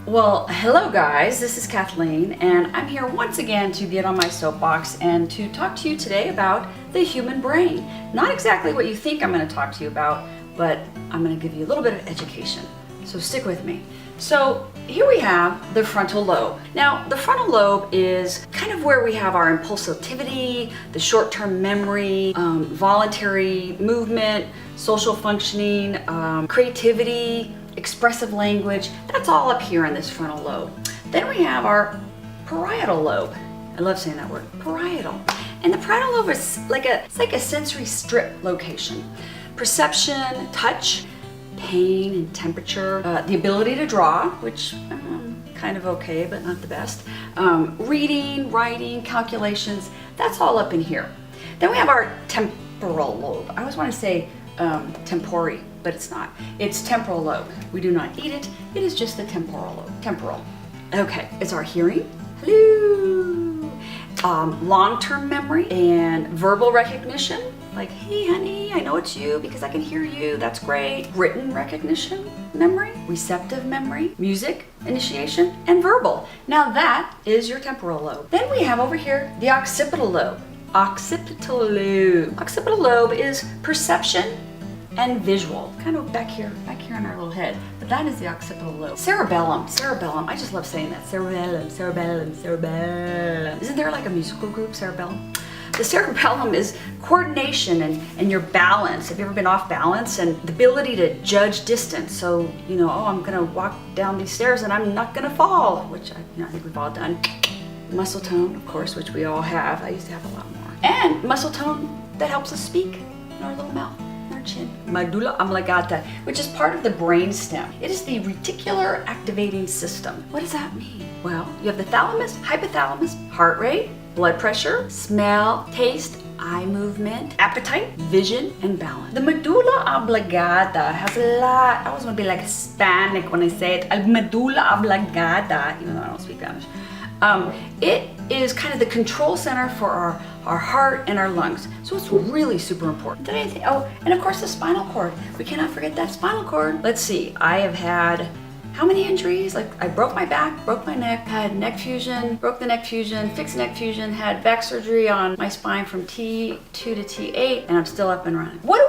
Well, hello guys, this is Kathleen, and I'm here once again to get on my soapbox and to talk to you today about the human brain. Not exactly what you think I'm going to talk to you about, but I'm going to give you a little bit of education. So stick with me. So here we have the frontal lobe. Now, the frontal lobe is kind of where we have our impulsivity, the short-term memory, voluntary movement, social functioning, creativity, expressive language. That's all up here in this frontal lobe. Then we have our parietal lobe. I love saying that word, parietal. And the parietal lobe is like a sensory strip location. Perception, touch, pain and temperature, the ability to draw, which kind of okay, but not the best. Reading, writing, calculations, that's all up in here. Then we have our temporal lobe. I always want to say tempori, but it's not. It's temporal lobe. We do not eat it. It is just the temporal lobe. Temporal. Okay, it's our hearing. Hello. Long-term memory and verbal recognition. Like, hey honey, I know it's you because I can hear you. That's great. Written recognition, memory, receptive memory, music, initiation, and verbal. Now that is your temporal lobe. Then we have over here the occipital lobe. Occipital lobe. Occipital lobe is perception and visual, kind of back here in our little head. But that is the occipital lobe. Cerebellum. I just love saying that. Cerebellum. Isn't there like a musical group, Cerebellum? The cerebellum is coordination and your balance. Have you ever been off balance? And the ability to judge distance. So, you know, oh, I'm gonna walk down these stairs and I'm not gonna fall, which I think we've all done. Muscle tone, of course, which we all have. I used to have a lot more. And muscle tone that helps us speak in our little mouth. Chin. Medulla oblongata, which is part of the brain stem. It is the reticular activating system. What does that mean? Well, you have the thalamus, hypothalamus, heart rate, blood pressure, smell, taste, eye movement, appetite, vision, and balance. The medulla oblongata has a lot. I always want to be like Hispanic when I say it. Medulla oblongata, even though I don't speak Spanish. It is kind of the control center for our heart and our lungs. So it's really super important. Did anything? Oh, and of course the spinal cord. We cannot forget that spinal cord. Let's see, I have had how many injuries? Like I broke my back, broke my neck, had neck fusion, broke the neck fusion, fixed neck fusion, had back surgery on my spine from T2 to T8, and I'm still up and running. What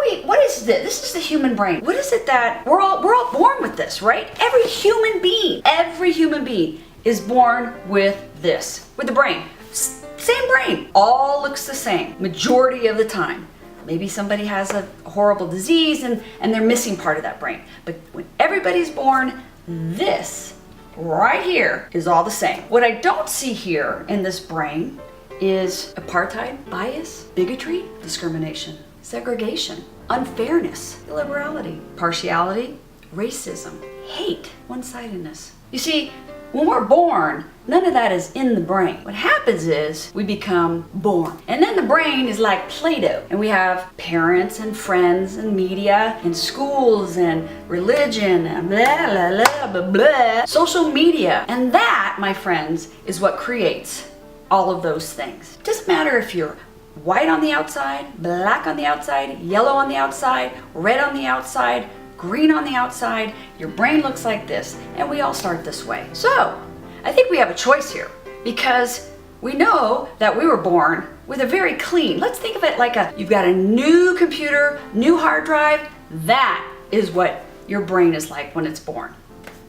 is this? This is the human brain. What is it that we're all born with this, right? Every human being is born with this, with the brain. Same brain, all looks the same, majority of the time. Maybe somebody has a horrible disease and they're missing part of that brain. But when everybody's born, this right here is all the same. What I don't see here in this brain is apartheid, bias, bigotry, discrimination, segregation, unfairness, illiberality, partiality, racism, hate, one-sidedness. You see, when we're born, none of that is in the brain. What happens is we become born. And then the brain is like Play-Doh. And we have parents and friends and media and schools and religion and blah, blah, blah, blah, blah. Social media. And that, my friends, is what creates all of those things. It doesn't matter if you're white on the outside, black on the outside, yellow on the outside, red on the outside, green on the outside, your brain looks like this, and we all start this way. So, I think we have a choice here, because we know that we were born with a very clean, let's think of it like you've got a new computer, new hard drive, that is what your brain is like when it's born.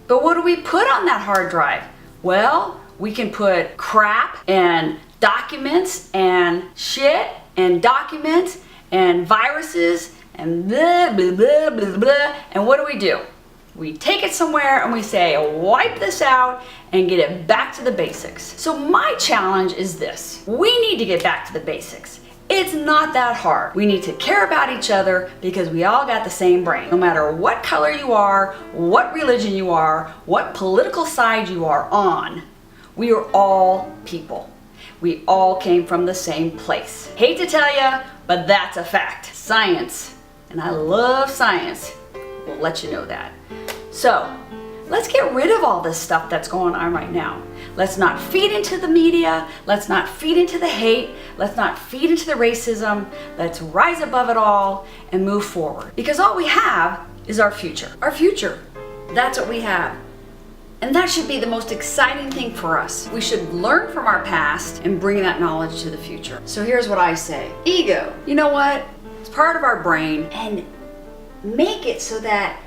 But what do we put on that hard drive? Well, we can put crap and documents and shit and documents and viruses and blah, blah, blah, blah, blah. And what do? We take it somewhere and we say, wipe this out and get it back to the basics. So my challenge is this. We need to get back to the basics. It's not that hard. We need to care about each other because we all got the same brain. No matter what color you are, what religion you are, what political side you are on, we are all people. We all came from the same place. Hate to tell you, but that's a fact. Science, and I love science, will let you know that. So, let's get rid of all this stuff that's going on right now. Let's not feed into the media. Let's not feed into the hate. Let's not feed into the racism. Let's rise above it all and move forward. Because all we have is our future. Our future. That's what we have. And that should be the most exciting thing for us. We should learn from our past and bring that knowledge to the future. So here's what I say. Ego, you know what? It's part of our brain, and make it so that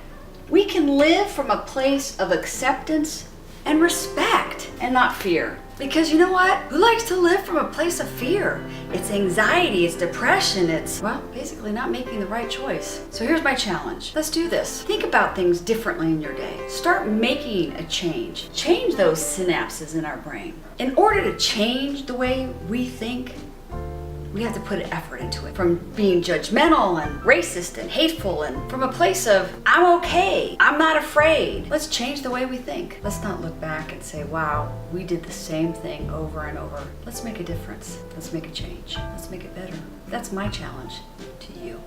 we can live from a place of acceptance and respect and not fear. Because you know what? Who likes to live from a place of fear? It's anxiety, it's depression, it's, well, basically not making the right choice. So here's my challenge. Let's do this. Think about things differently in your day. Start making a change. Change those synapses in our brain. In order to change the way we think, we have to put effort into it. From being judgmental and racist and hateful, and from a place of, I'm okay, I'm not afraid. Let's change the way we think. Let's not look back and say, wow, we did the same thing over and over. Let's make a difference. Let's make a change. Let's make it better. That's my challenge to you.